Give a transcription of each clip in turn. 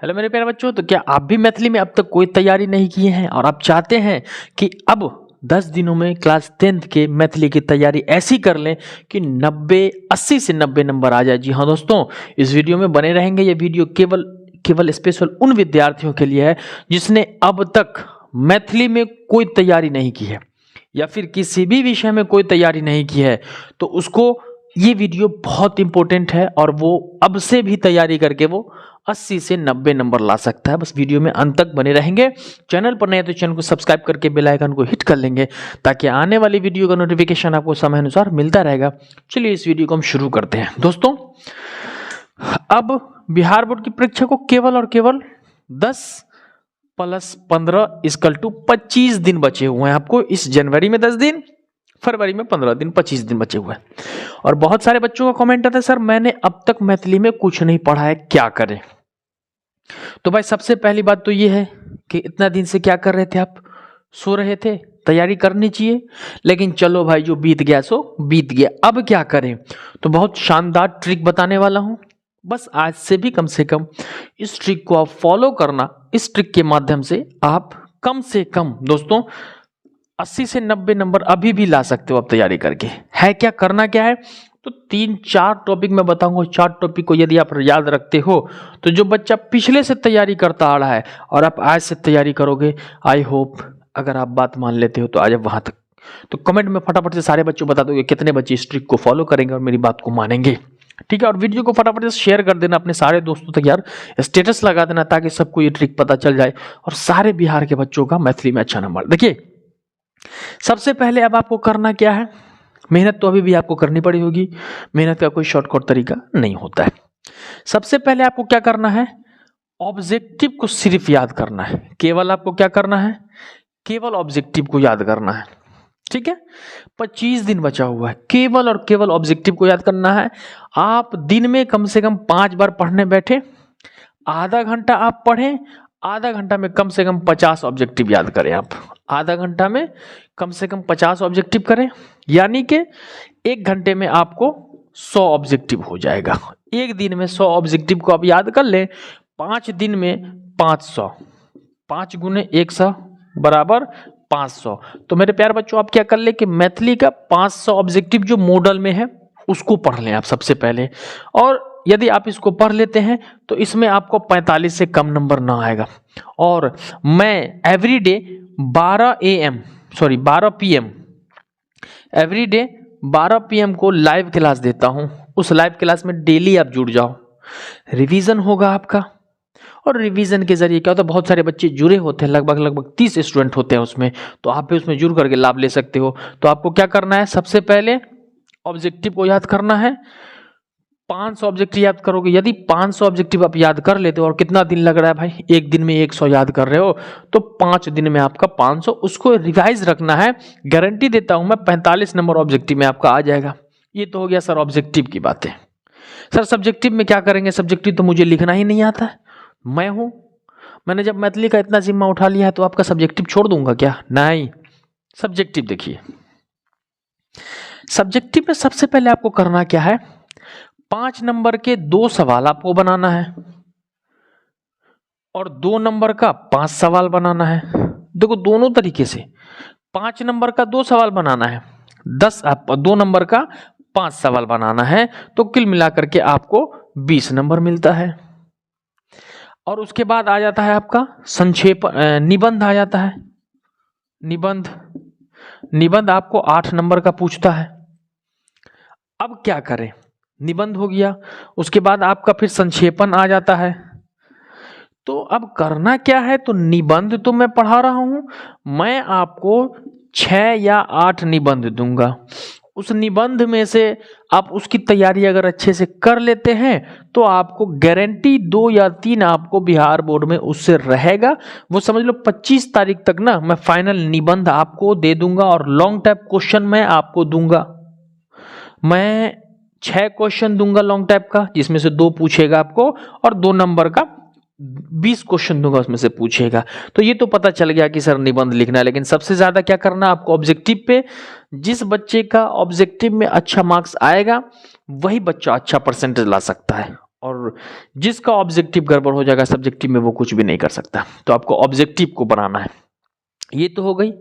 Hello मेरे प्यारे बच्चों, तो क्या आप भी मैथिली में अब तक कोई तैयारी नहीं किए हैं और आप चाहते हैं कि अब 10 दिनों में क्लास 10th के मैथिली की तैयारी ऐसी कर लें कि 80 से 90 नंबर आ जाए। जी हाँ दोस्तों, इस वीडियो में बने रहेंगे। ये वीडियो केवल स्पेशल उन विद्यार्थियों के लिए है जिसने अब तक मैथिली में कोई तैयारी नहीं की है या फिर किसी भी विषय में कोई तैयारी नहीं की है, तो उसको ये वीडियो बहुत इंपॉर्टेंट है और वो अब से भी तैयारी करके वो 80 से 90 नंबर ला सकता है। बस वीडियो में अंत तक बने रहेंगे। चैनल पर नए तो चैनल को सब्सक्राइब करके बेल आइकन को हिट कर लेंगे ताकि आने वाली वीडियो का नोटिफिकेशन आपको समय अनुसार मिलता रहेगा। चलिए इस वीडियो को हम शुरू करते हैं। दोस्तों, अब बिहार बोर्ड की परीक्षा को केवल और केवल 10 + 15 = 25 दिन बचे हुए हैं। आपको इस जनवरी में 10 दिन, फरवरी में 15 दिन, 25 दिन बचे हुए हैं। और बहुत सारे बच्चों का कमेंट आता है, सर मैंने अब तक मैथिली में कुछ नहीं पढ़ा है, क्या करें? तो भाई सबसे पहली बात तो ये है कि इतना दिन से क्या कर रहे थे आप? सो रहे थे। तैयारी करनी चाहिए, लेकिन चलो भाई जो बीत गया सो बीत गया। अब क्या करें? तो बहुत शानदार ट्रिक बताने वाला हूं। बस आज से भी कम से कम इस ट्रिक को आप फॉलो करना। इस ट्रिक के माध्यम से आप कम से कम दोस्तों 80 से 90 नंबर अभी भी ला सकते हो आप तैयारी करके। है क्या, करना क्या है? तो 3-4 टॉपिक मैं बताऊंगा। 4 टॉपिक को यदि आप याद रखते हो तो जो बच्चा पिछले से तैयारी करता आ रहा है और आप आज से तैयारी करोगे, आई होप अगर आप बात मान लेते हो तो आज वहां तक। तो कमेंट में फटाफट से सारे बच्चों बता दोगे कितने बच्चे इस ट्रिक को फॉलो करेंगे और मेरी बात को मानेंगे। ठीक है, और वीडियो को फटाफट से शेयर कर देना अपने सारे दोस्तों तक यार, स्टेटस लगा देना ताकि सबको ये ट्रिक पता चल जाए और सारे बिहार के बच्चों का मैथिली में अच्छा नंबर। देखिए सबसे पहले अब आपको करना क्या है? मेहनत तो अभी भी आपको करनी पड़ी होगी। मेहनत का कोई शॉर्टकट तरीका नहीं होता है। सबसे पहले आपको क्या करना है? ऑब्जेक्टिव को सिर्फ याद करना है। केवल आपको क्या करना है? केवल ऑब्जेक्टिव को याद करना है। ठीक है, 25 दिन बचा हुआ है। केवल और केवल ऑब्जेक्टिव को याद करना है। आप दिन में कम से कम 5 बार पढ़ने बैठे, आधा घंटा आप पढ़ें, आधा घंटा में कम से कम 50 ऑब्जेक्टिव याद करें। आप आधा घंटा में कम से कम 50 ऑब्जेक्टिव करें, यानी कि 1 घंटे में आपको 100 ऑब्जेक्टिव हो जाएगा। एक दिन में 100 ऑब्जेक्टिव को आप याद कर लें। 5 दिन में 500, 5 × 100 = 500। तो मेरे प्यारे बच्चों, आप क्या कर ले कि मैथिली का 500 ऑब्जेक्टिव जो मॉडल में है उसको पढ़ लें आप सबसे पहले। और यदि आप इसको पढ़ लेते हैं तो इसमें आपको 45 से कम नंबर ना आएगा। और मैं एवरीडे 12 PM एवरीडे 12 PM को लाइव क्लास देता हूं। उस लाइव क्लास में डेली आप जुड़ जाओ, रिवीजन होगा आपका। और रिवीजन के जरिए क्या होता है, बहुत सारे बच्चे जुड़े होते हैं, लगभग 30 स्टूडेंट होते हैं उसमें, तो आप भी उसमें जुड़ करके लाभ ले सकते हो। तो आपको क्या करना है? सबसे पहले ऑब्जेक्टिव को याद करना है। 500 ऑब्जेक्टिव याद करोगे। यदि 500 ऑब्जेक्टिव आप याद कर लेते हो, और कितना दिन लग रहा है भाई? एक दिन में 100 याद कर रहे हो, तो 5 दिन में आपका 500, उसको रिवाइज रखना है। गारंटी देता हूं मैं 45 नंबर ऑब्जेक्टिव में आपका आ जाएगा। ये तो हो गया सर ऑब्जेक्टिव की बातें। सर सब्जेक्टिव में क्या करेंगे? सब्जेक्टिव तो मुझे लिखना ही नहीं आता है। मैंने जब मैथिली का इतना जिम्मा उठा लिया है तो आपका सब्जेक्टिव छोड़ दूंगा क्या? नहीं। सब्जेक्टिव देखिए, सब्जेक्टिव में सबसे पहले आपको करना क्या है? 5 नंबर के 2 सवाल आपको बनाना है और 2 नंबर का 5 सवाल बनाना है। देखो दोनों तरीके से 5 नंबर का 2 सवाल बनाना है, 2 नंबर का 5 सवाल बनाना है, तो कुल मिलाकर के आपको 20 नंबर मिलता है। और उसके बाद आ जाता है आपका निबंध आ जाता है। निबंध आपको 8 नंबर का पूछता है। अब क्या करें? निबंध हो गया, उसके बाद आपका फिर संक्षेपण आ जाता है। तो अब करना क्या है? तो निबंध तो मैं पढ़ा रहा हूं, मैं आपको 6 या 8 निबंध दूंगा। उस निबंध में से आप उसकी तैयारी अगर अच्छे से कर लेते हैं तो आपको गारंटी 2 या 3 आपको बिहार बोर्ड में उससे रहेगा। वो समझ लो 25 तारीख तक ना मैं फाइनल निबंध आपको दे दूंगा और लॉन्ग टाइप क्वेश्चन मैं आपको दूंगा। मैं 6 क्वेश्चन दूंगा लॉन्ग टाइप का, जिसमें से 2 पूछेगा आपको, और 2 नंबर का 20 क्वेश्चन दूंगा, उसमें से पूछेगा। तो ये तो पता चल गया कि सर निबंध लिखना है, लेकिन सबसे ज्यादा क्या करना आपको? ऑब्जेक्टिव पे। जिस बच्चे का ऑब्जेक्टिव में अच्छा मार्क्स आएगा वही बच्चा अच्छा परसेंटेज ला सकता है। और जिसका ऑब्जेक्टिव गड़बड़ हो जाएगा सब्जेक्टिव में वो कुछ भी नहीं कर सकता। तो आपको ऑब्जेक्टिव को बनाना है। ये तो हो गई।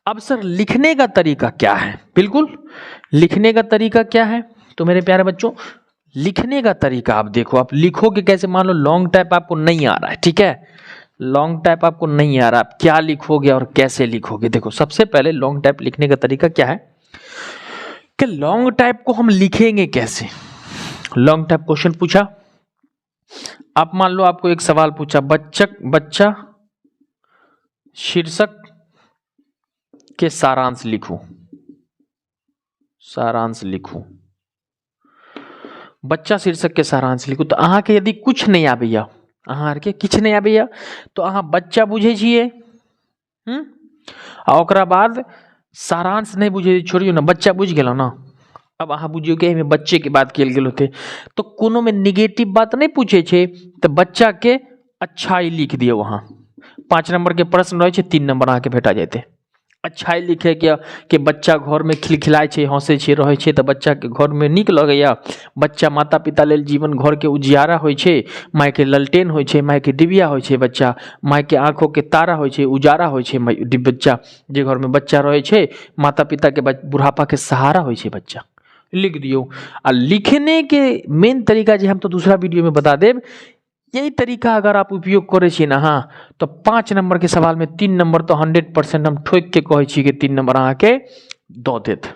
अब सर लिखने का तरीका क्या है? बिल्कुल, लिखने का तरीका क्या है? तो मेरे प्यारे बच्चों, लिखने का तरीका आप देखो, आप लिखोगे कैसे? मान लो लॉन्ग टाइप आपको नहीं आ रहा है, ठीक है, लॉन्ग टाइप आपको नहीं आ रहा, आप क्या लिखोगे और कैसे लिखोगे? देखो, सबसे पहले लॉन्ग टाइप लिखने का तरीका क्या है कि लॉन्ग टाइप को हम लिखेंगे कैसे? लॉन्ग टाइप क्वेश्चन पूछा, आप मान लो आपको एक सवाल पूछा, बच्चा शीर्षक के सारांश लिखो, सारांश लिखो, बच्चा शीर्षक के सारांश लिखो। तो अहाँ के यदि कुछ नहीं आबैया, अहाँ के किछ नहीं आबैया, तो अहाँ बच्चा बुझे छिए, आ ओकरा बाद सारांश नहीं बुझे, छोड़ियो ना, बच्चा बुझ गेलो ना। अब अहाँ बुझियो कि एहिमे बच्चे के बात कयल गेल होते, तो कोनो में निगेटिव बात नहीं पूछे छे, तो बच्चा के अच्छाई लिख दियो वहाँ। 5 नंबर के प्रश्न रहे छे, 3 नंबर अहाँ के भेटा जेते। अच्छाई लिखे कि बच्चा घर में खिलखिलाय छे, हंसे छे, रहे छे, तो बच्चा के घर में नीक लगैया। बच्चा माता पिता लेल जीवन घर के उजियारा होय छे, माय के ललटेन होय छे, माय के डिबिया होय छे, बच्चा माय के आंखों के तारा होय छे, उजारा होय छे। बच्चा जे घर में बच्चा रहे छे, माता पिता के बुढ़ापा के सहारा होय छे, बच्चा लिख दियो। आ लिखने के मेन तरीका जे हम तो दूसरा वीडियो में बता देब, यही तरीका अगर आप उपयोग करे छी ना, हाँ, तो 5 नंबर के सवाल में 3 नंबर तो 100% हम ठोक के कहे छी कि 3 नंबर अहाँ के दो देत।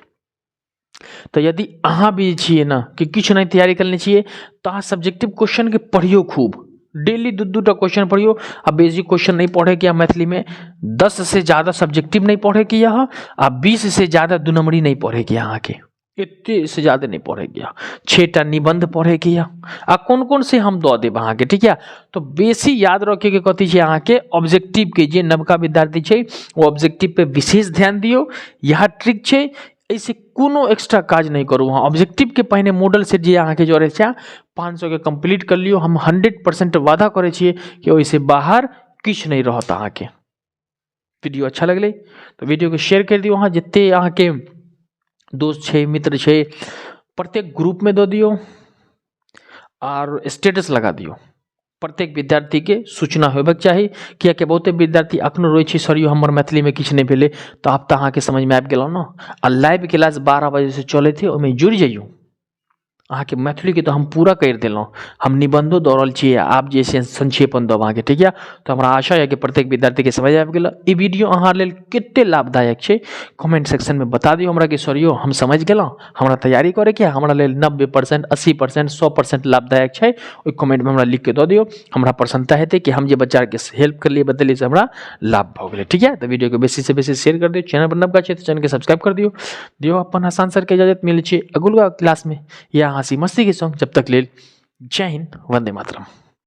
तो यदि अहाँ भी छिए ना कि कुछ नहीं तैयारी करने चाहिए, तो अहाँ सब्जेक्टिव क्वेश्चन के पढ़ियो खूब, डेली 2-2 क्वेश्चन पढ़ियो। अब बेसिक क्वेश्चन नहीं पढ़े कि मैथिली में 10 से ज़्यादा सब्जेक्टिव नहीं पढ़े कि यहाँ, अब 20 से ज़्यादा 2 नंबरी नहीं पढ़े कि यहाँ के, इतने से ज़्यादा नहीं पढ़े गया, 6टा निबंध पढ़े गया। आ कौन कौन से हम दो देब अहाँ के, ठीक है। तो बेसी याद रखे के कथी छे अहाँ के ऑब्जेक्टिव के, जे नवका विद्यार्थी छे वो ऑब्जेक्टिव पे विशेष ध्यान दियो। यह ट्रिक छे, ऐसे कोनो एक्स्ट्रा काज नहीं करू। वहाँ ऑब्जेक्टिव के पहले मॉडल से जे अहाँ के जोड़े छे 500 के कंप्लीट कर लियो। हम 100% वादा करे छिए कि ओइसे बाहर किछ नहीं रहता अहाँ के। वीडियो अच्छा लगले तो वीडियो के शेयर कर दियो, वहाँ जितने अहाँ के दोस्त छे, मित्र छे, प्रत्येक ग्रुप में दो दियो और स्टेटस लगा दियो। प्रत्येक विद्यार्थी के सूचना होबक चाहिए, किया कि बहुते विद्यार्थी अखनो रोई छी, सर हमर मैथिली में किछ नहीं भेले। तो आप तो अहाँ के समझ में आबि गेलो ना। आ लाइव क्लास 12 बजे से चले थे, ओहिमे जुड़ जाइयो। अहाँ के मैथिली के तो हम पूरा कर दिलों, हम निबंधो दौड़ल छिए, आप जे संक्षेपण दब अहाँ के, ठीक है। तो हमरा आशा है कि प्रत्येक विद्यार्थी के समझ आबि गेल। ई वीडियो अहाँ लेल कते लाभदायक छे कमेंट सेक्शन में बता दियो हमरा कि सरियो हम समझ गेलौं, हमरा तैयारी करे के, हमरा लेल 90%, 80%, 100% लाभदायक छे। ओइ कमेंट में हमरा लिख के दो दियो, हमरा प्रसन्नता हेतै कि हम जे बच्चा के हेल्प कर लिए बतेलिए से हमरा लाभ भ गेलै, ठीक है। तो वीडियो के बेसी से बेसी शेयर कर दियो, चैनल पर नवका छे तो चैनल के सब्सक्राइब कर दियो अपन आसान सर के इजाजत मिले छे अगुलका क्लास में या हंसी मस्ती के संग। जब तक लेल जय हिंद, वंदे मातरम।